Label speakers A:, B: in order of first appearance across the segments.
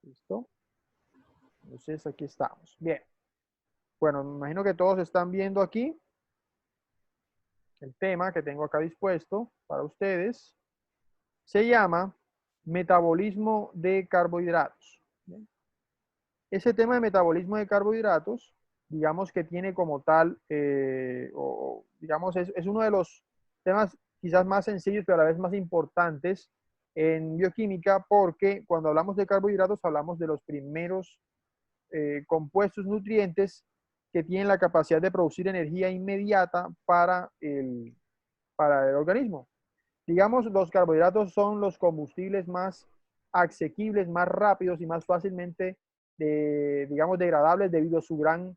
A: ¿Listo? Entonces aquí estamos. Bien. Bueno, me imagino que todos están viendo aquí el tema que tengo acá dispuesto para ustedes. Se llama metabolismo de carbohidratos. ¿Bien? Ese tema de metabolismo de carbohidratos, digamos que tiene como tal, o digamos, es uno de los temas quizás más sencillos, pero a la vez más importantes en bioquímica, porque cuando hablamos de carbohidratos hablamos de los primeros compuestos nutrientes que tienen la capacidad de producir energía inmediata para el organismo. Digamos, los carbohidratos son los combustibles más asequibles, más rápidos y más fácilmente, digamos, degradables debido a su gran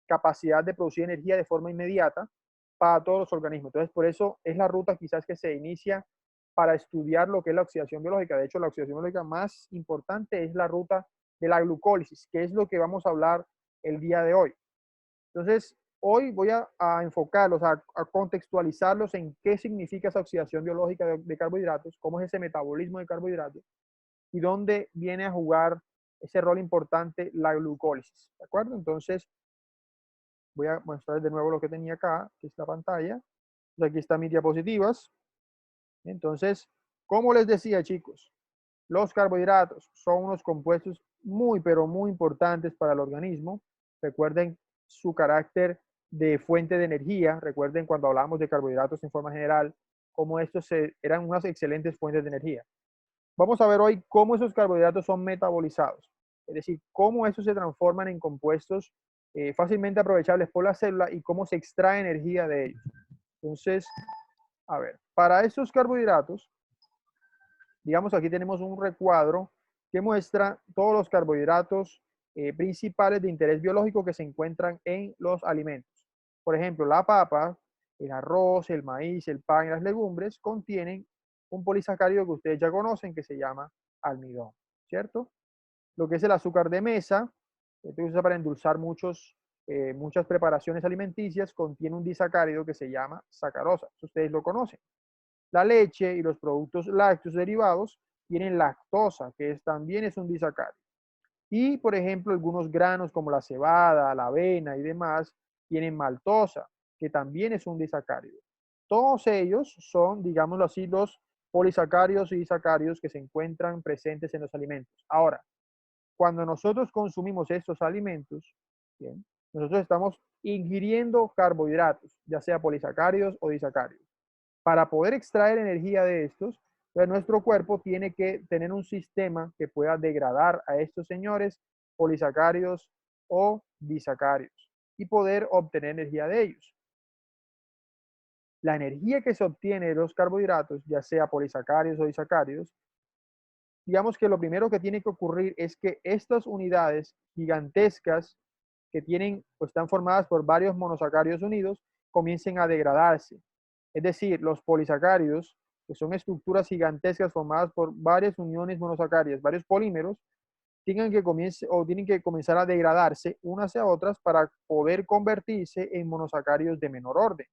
A: capacidad de producir energía de forma inmediata para todos los organismos. Entonces, por eso es la ruta quizás que se inicia para estudiar lo que es la oxidación biológica. De hecho, la oxidación biológica más importante es la ruta de la glucólisis, que es lo que vamos a hablar el día de hoy. Entonces, hoy voy a enfocarlos, a contextualizarlos en qué significa esa oxidación biológica de carbohidratos, cómo es ese metabolismo de carbohidratos y dónde viene a jugar ese rol importante la glucólisis. ¿De acuerdo? Entonces, voy a mostrar de nuevo lo que tenía acá, que es la pantalla. Pues aquí están mis diapositivas. Entonces, como les decía, chicos, los carbohidratos son unos compuestos muy, pero muy importantes para el organismo. Recuerden su carácter de fuente de energía. Recuerden cuando hablamos de carbohidratos en forma general, cómo estos eran unas excelentes fuentes de energía. Vamos a ver hoy cómo esos carbohidratos son metabolizados, es decir, cómo estos se transforman en compuestos fácilmente aprovechables por la célula y cómo se extrae energía de ellos. Entonces, a ver, para estos carbohidratos, digamos aquí tenemos un recuadro que muestra todos los carbohidratos principales de interés biológico que se encuentran en los alimentos. Por ejemplo, la papa, el arroz, el maíz, el pan y las legumbres contienen un polisacárido que ustedes ya conocen que se llama almidón, ¿cierto? Lo que es el azúcar de mesa, que se usa para endulzar muchas preparaciones alimenticias, contiene un disacárido que se llama sacarosa. Ustedes lo conocen. La leche y los productos lácteos derivados tienen lactosa, también es un disacárido. Y, por ejemplo, algunos granos como la cebada, la avena y demás tienen maltosa, que también es un disacárido. Todos ellos son, digámoslo así, los polisacáridos y disacáridos que se encuentran presentes en los alimentos. Ahora, cuando nosotros consumimos estos alimentos, ¿bien? Nosotros estamos ingiriendo carbohidratos, ya sea polisacáridos o disacáridos. Para poder extraer energía de estos, pues nuestro cuerpo tiene que tener un sistema que pueda degradar a estos señores polisacáridos o disacáridos y poder obtener energía de ellos. La energía que se obtiene de los carbohidratos, ya sea polisacáridos o disacáridos, digamos que lo primero que tiene que ocurrir es que estas unidades gigantescas que tienen o están formadas por varios monosacáridos unidos comiencen a degradarse. Es decir, los polisacáridos, que son estructuras gigantescas formadas por varias uniones monosacáridas, varios polímeros, tienen que comenzar a degradarse unas a otras para poder convertirse en monosacáridos de menor orden.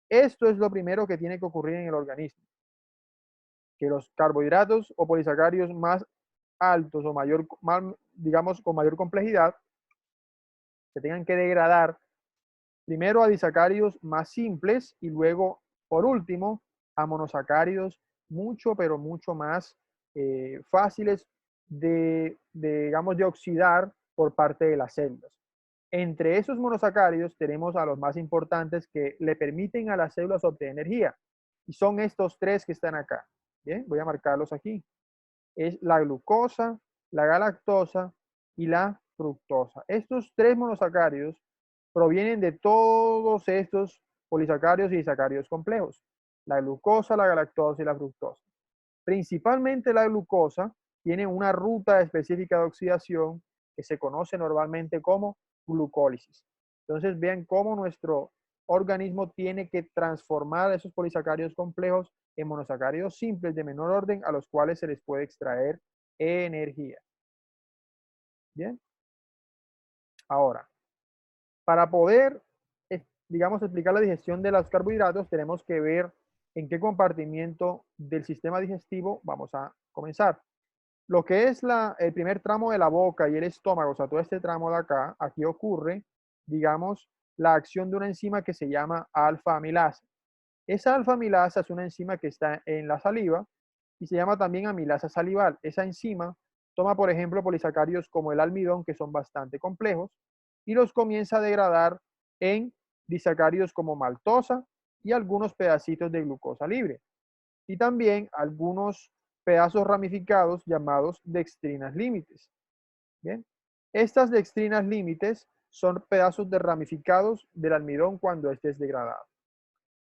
A: Esto es lo primero que tiene que ocurrir en el organismo, que los carbohidratos o polisacáridos más altos o digamos, con mayor complejidad, se tengan que degradar primero a disacáridos más simples y luego, por último, a monosacáridos mucho, pero mucho más fáciles digamos, de oxidar por parte de las células. Entre esos monosacáridos tenemos a los más importantes que le permiten a las células obtener energía. Y son estos tres que están acá. Bien, voy a marcarlos aquí. Es la glucosa, la galactosa y la fructosa. Estos tres monosacáridos provienen de todos estos polisacáridos y disacáridos complejos. La glucosa, la galactosa y la fructosa. Principalmente la glucosa tiene una ruta específica de oxidación que se conoce normalmente como glucólisis. Entonces vean cómo nuestro organismo tiene que transformar esos polisacáridos complejos en monosacáridos simples de menor orden a los cuales se les puede extraer energía. Bien. Ahora, para poder, digamos, explicar la digestión de los carbohidratos, tenemos que ver en qué compartimiento del sistema digestivo vamos a comenzar. Lo que es el primer tramo de la boca y el estómago, o sea, todo este tramo de acá, aquí ocurre, digamos, la acción de una enzima que se llama alfa-amilasa. Esa alfa-amilasa es una enzima que está en la saliva y se llama también amilasa salival. Esa enzima toma, por ejemplo, polisacáridos como el almidón, que son bastante complejos, y los comienza a degradar en disacáridos como maltosa y algunos pedacitos de glucosa libre. Y también algunos pedazos ramificados llamados dextrinas límites. Bien, estas dextrinas límites son pedazos de ramificados del almidón cuando este es degradado.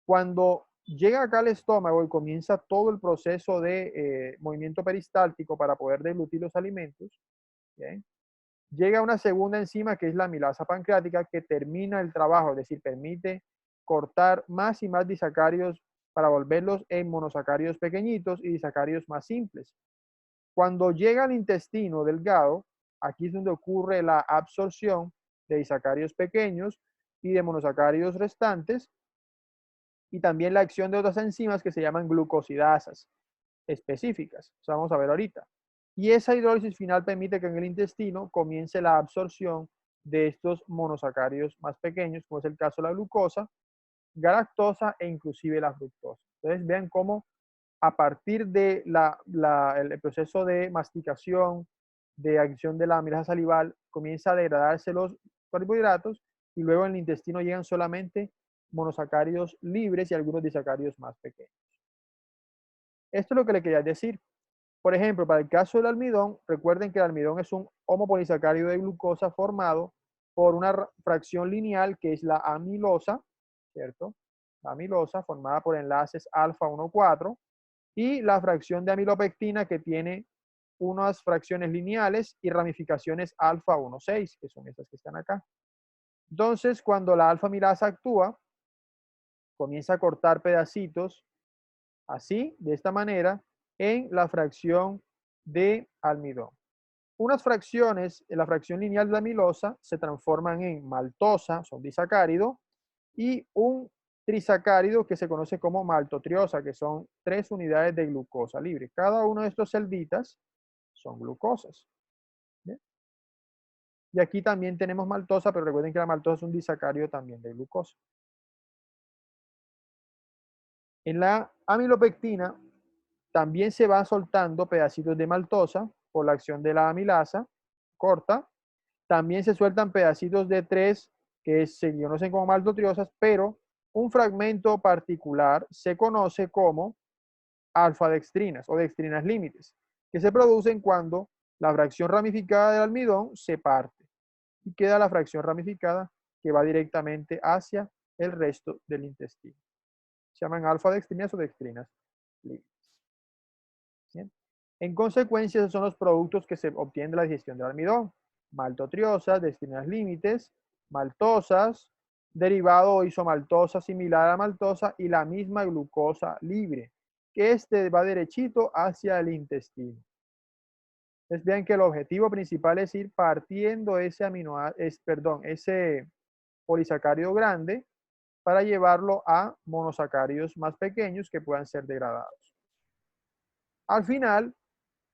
A: Cuando llega acá al estómago y comienza todo el proceso de movimiento peristáltico para poder deglutir los alimentos, ¿bien? Llega una segunda enzima que es la amilasa pancreática que termina el trabajo, es decir, permite cortar más y más disacáridos para volverlos en monosacáridos pequeñitos y disacáridos más simples. Cuando llega al intestino delgado, aquí es donde ocurre la absorción de disacáridos pequeños y de monosacáridos restantes, y también la acción de otras enzimas que se llaman glucosidasas específicas. Eso vamos a ver ahorita. Y esa hidrólisis final permite que en el intestino comience la absorción de estos monosacáridos más pequeños, como es el caso de la glucosa, galactosa e inclusive la fructosa. Entonces vean cómo a partir de el proceso de masticación, de acción de la amilasa salival, comienza a degradarse los carbohidratos y luego en el intestino llegan solamente monosacáridos libres y algunos disacáridos más pequeños. Esto es lo que le quería decir. Por ejemplo, para el caso del almidón, recuerden que el almidón es un homopolisacárido de glucosa formado por una fracción lineal que es la amilosa, ¿cierto? La amilosa formada por enlaces alfa 1,4 y la fracción de amilopectina que tiene unas fracciones lineales y ramificaciones alfa 1,6, que son estas que están acá. Entonces, cuando la alfa amilasa actúa, comienza a cortar pedacitos así, de esta manera, en la fracción de almidón. Unas fracciones, en la fracción lineal de la amilosa, se transforman en maltosa, son disacárido, y un trisacárido que se conoce como maltotriosa, que son 3 unidades de glucosa libre. Cada uno de estos celditas son glucosas. ¿Bien? Y aquí también tenemos maltosa, pero recuerden que la maltosa es un disacárido también de glucosa. En la amilopectina también se van soltando pedacitos de maltosa por la acción de la amilasa corta. También se sueltan pedacitos de 3 que se conocen como maltotriosas, pero un fragmento particular se conoce como alfa-dextrinas o dextrinas límites, que se producen cuando la fracción ramificada del almidón se parte y queda la fracción ramificada que va directamente hacia el resto del intestino. Se llaman alfa-dextrinas o dextrinas límites. ¿Bien? En consecuencia, esos son los productos que se obtienen de la digestión del almidón. Maltotriosas, dextrinas límites, maltosas, derivado o isomaltosa similar a la maltosa y la misma glucosa libre, que este va derechito hacia el intestino. Entonces vean que el objetivo principal es ir partiendo ese ese polisacárido grande para llevarlo a monosacáridos más pequeños que puedan ser degradados. Al final,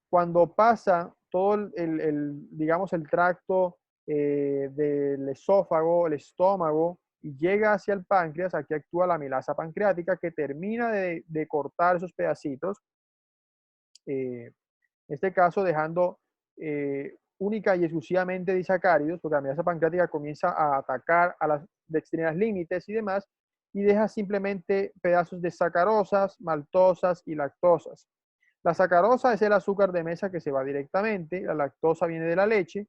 A: cuando pasa todo digamos, el tracto del esófago, el estómago, y llega hacia el páncreas, aquí actúa la amilasa pancreática que termina de cortar esos pedacitos, en este caso dejando única y exclusivamente disacáridos, porque la amilasa pancreática comienza a atacar a las dextrinas límites y demás, y deja simplemente pedazos de sacarosas, maltosas y lactosas. La sacarosa es el azúcar de mesa que se va directamente, la lactosa viene de la leche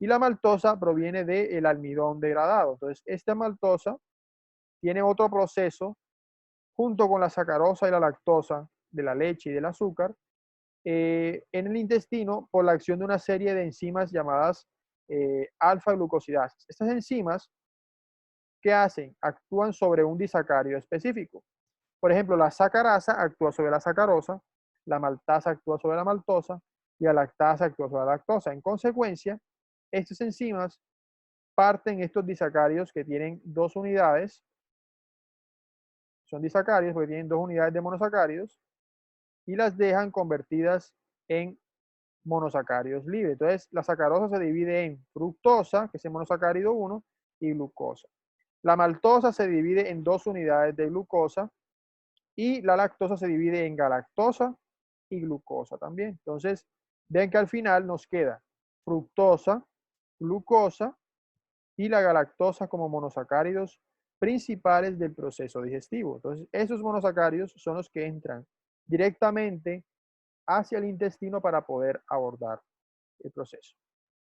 A: y la maltosa proviene del almidón degradado. Entonces, esta maltosa tiene otro proceso junto con la sacarosa y la lactosa de la leche y del azúcar en el intestino por la acción de una serie de enzimas llamadas alfa-glucosidasas. Estas enzimas, ¿qué hacen? Actúan sobre un disacárido específico. Por ejemplo, la sacarasa actúa sobre la sacarosa, la maltasa actúa sobre la maltosa y la lactasa actúa sobre la lactosa. En consecuencia, estas enzimas parten estos disacáridos que tienen 2 unidades, son disacáridos porque tienen 2 unidades de monosacáridos, y las dejan convertidas en monosacáridos libres. Entonces, la sacarosa se divide en fructosa, que es el monosacárido 1, y glucosa. La maltosa se divide en 2 unidades de glucosa y la lactosa se divide en galactosa y glucosa también. Entonces, ven que al final nos queda fructosa, glucosa y la galactosa como monosacáridos principales del proceso digestivo. Entonces, esos monosacáridos son los que entran directamente hacia el intestino para poder abordar el proceso.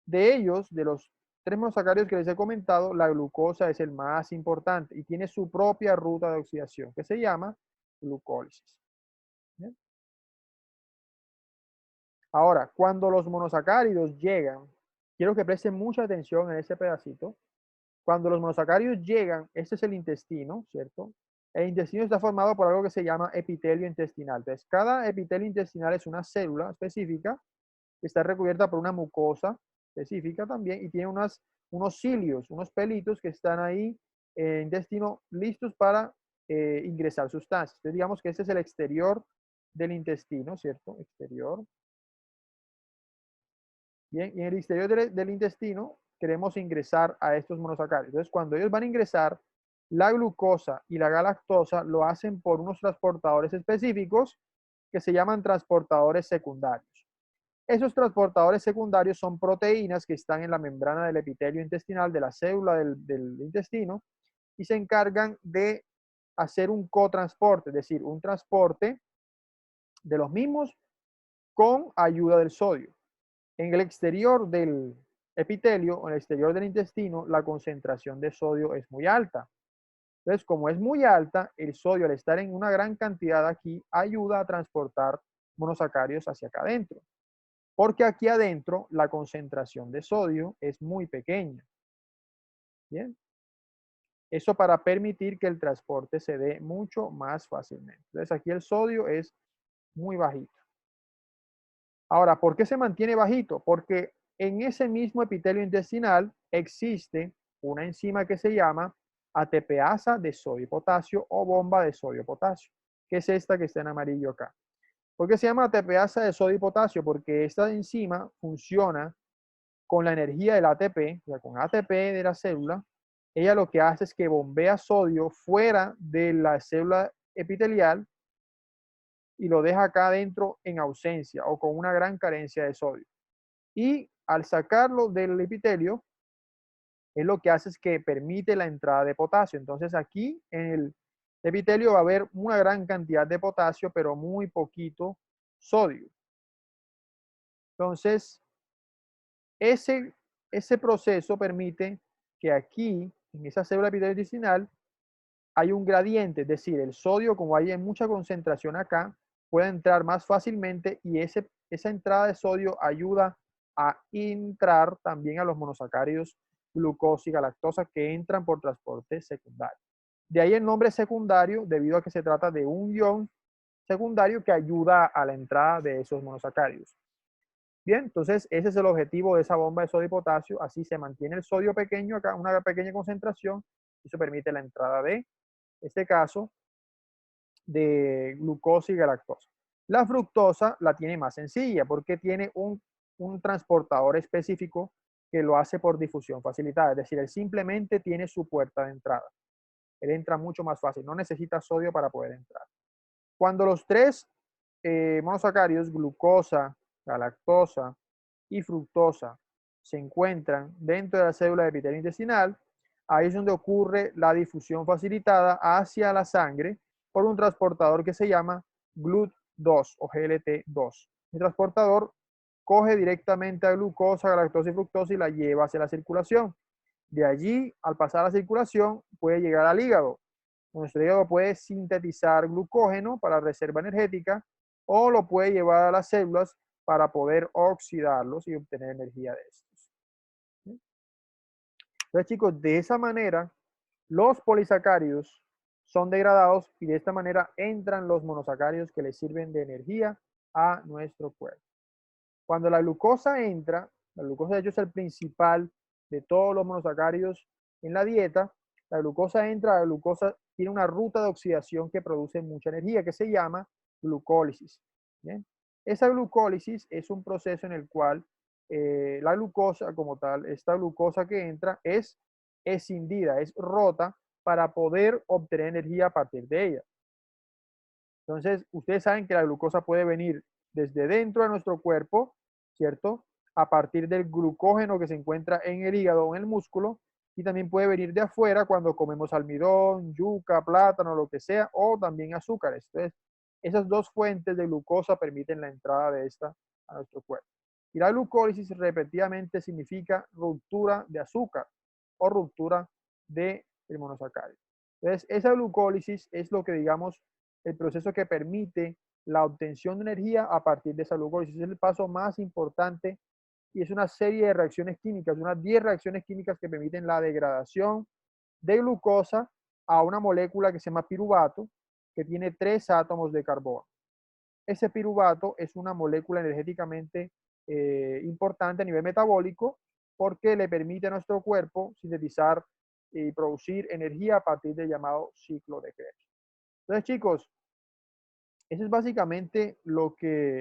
A: De ellos, de los 3 monosacáridos que les he comentado, la glucosa es el más importante y tiene su propia ruta de oxidación que se llama glucólisis. ¿Bien? Ahora, cuando los monosacáridos llegan, quiero que presten mucha atención en ese pedacito. Cuando los monosacáridos llegan, este es el intestino, ¿cierto? El intestino está formado por algo que se llama epitelio intestinal. Entonces, cada epitelio intestinal es una célula específica que está recubierta por una mucosa específica también y tiene unos cilios, unos pelitos que están ahí en el intestino listos para ingresar sustancias. Entonces, digamos que este es el exterior del intestino, ¿cierto? Exterior. Bien, y en el exterior del intestino queremos ingresar a estos monosacáridos. Entonces, cuando ellos van a ingresar, la glucosa y la galactosa lo hacen por unos transportadores específicos que se llaman transportadores secundarios. Esos transportadores secundarios son proteínas que están en la membrana del epitelio intestinal de la célula del intestino y se encargan de hacer un cotransporte, es decir, un transporte de los mismos con ayuda del sodio. En el exterior del epitelio, o en el exterior del intestino, la concentración de sodio es muy alta. Entonces, como es muy alta, el sodio al estar en una gran cantidad aquí ayuda a transportar monosacáridos hacia acá adentro. Porque aquí adentro la concentración de sodio es muy pequeña. Bien. Eso para permitir que el transporte se dé mucho más fácilmente. Entonces aquí el sodio es muy bajito. Ahora, ¿por qué se mantiene bajito? Porque en ese mismo epitelio intestinal existe una enzima que se llama ATPasa de sodio y potasio o bomba de sodio y potasio, que es esta que está en amarillo acá. ¿Por qué se llama ATPasa de sodio y potasio? Porque esta enzima funciona con la energía del ATP, o sea, con ATP de la célula. Ella lo que hace es que bombea sodio fuera de la célula epitelial y lo deja acá adentro en ausencia o con una gran carencia de sodio. Y al sacarlo del epitelio, es lo que hace es que permite la entrada de potasio. Entonces aquí en el epitelio va a haber una gran cantidad de potasio, pero muy poquito sodio. Entonces, ese proceso permite que aquí, en esa célula epitelio intestinal, hay un gradiente, es decir, el sodio, como hay en mucha concentración acá, puede entrar más fácilmente y esa entrada de sodio ayuda a entrar también a los monosacáridos glucosa y galactosa que entran por transporte secundario. De ahí el nombre secundario, debido a que se trata de un ion secundario que ayuda a la entrada de esos monosacáridos. Bien, entonces ese es el objetivo de esa bomba de sodio y potasio. Así se mantiene el sodio pequeño acá, una pequeña concentración, y eso permite la entrada de este caso, de glucosa y galactosa. La fructosa la tiene más sencilla porque tiene un transportador específico que lo hace por difusión facilitada, es decir, él simplemente tiene su puerta de entrada. Él entra mucho más fácil, no necesita sodio para poder entrar. Cuando los 3 monosacáridos, glucosa, galactosa y fructosa, se encuentran dentro de la célula de epitelio intestinal, ahí es donde ocurre la difusión facilitada hacia la sangre por un transportador que se llama GLUT2 o GLT2. El transportador coge directamente a glucosa, galactosa y fructosa y la lleva hacia la circulación. De allí, al pasar a la circulación, puede llegar al hígado. Nuestro hígado puede sintetizar glucógeno para reserva energética o lo puede llevar a las células para poder oxidarlos y obtener energía de estos. Entonces, chicos, de esa manera, los polisacáridos son degradados y de esta manera entran los monosacáridos que les sirven de energía a nuestro cuerpo. Cuando la glucosa entra, la glucosa de hecho es el principal de todos los monosacáridos en la dieta, la glucosa entra, la glucosa tiene una ruta de oxidación que produce mucha energía, que se llama glucólisis. ¿Bien? Esa glucólisis es un proceso en el cual la glucosa como tal, esta glucosa que entra, es escindida, es rota para poder obtener energía a partir de ella. Entonces, ustedes saben que la glucosa puede venir desde dentro de nuestro cuerpo, ¿cierto? A partir del glucógeno que se encuentra en el hígado o en el músculo, y también puede venir de afuera cuando comemos almidón, yuca, plátano, lo que sea, o también azúcares. Entonces, esas dos fuentes de glucosa permiten la entrada de esta a nuestro cuerpo. Y la glucólisis repetidamente significa ruptura de azúcar o ruptura de monosacárido. Entonces, esa glucólisis es lo que, digamos, el proceso que permite la obtención de energía a partir de esa glucólisis. Es el paso más importante y es una serie de reacciones químicas, unas 10 reacciones químicas que permiten la degradación de glucosa a una molécula que se llama piruvato, que tiene 3 átomos de carbono. Ese piruvato es una molécula energéticamente importante a nivel metabólico porque le permite a nuestro cuerpo sintetizar y producir energía a partir del llamado ciclo de Krebs. Entonces, chicos, eso es básicamente lo que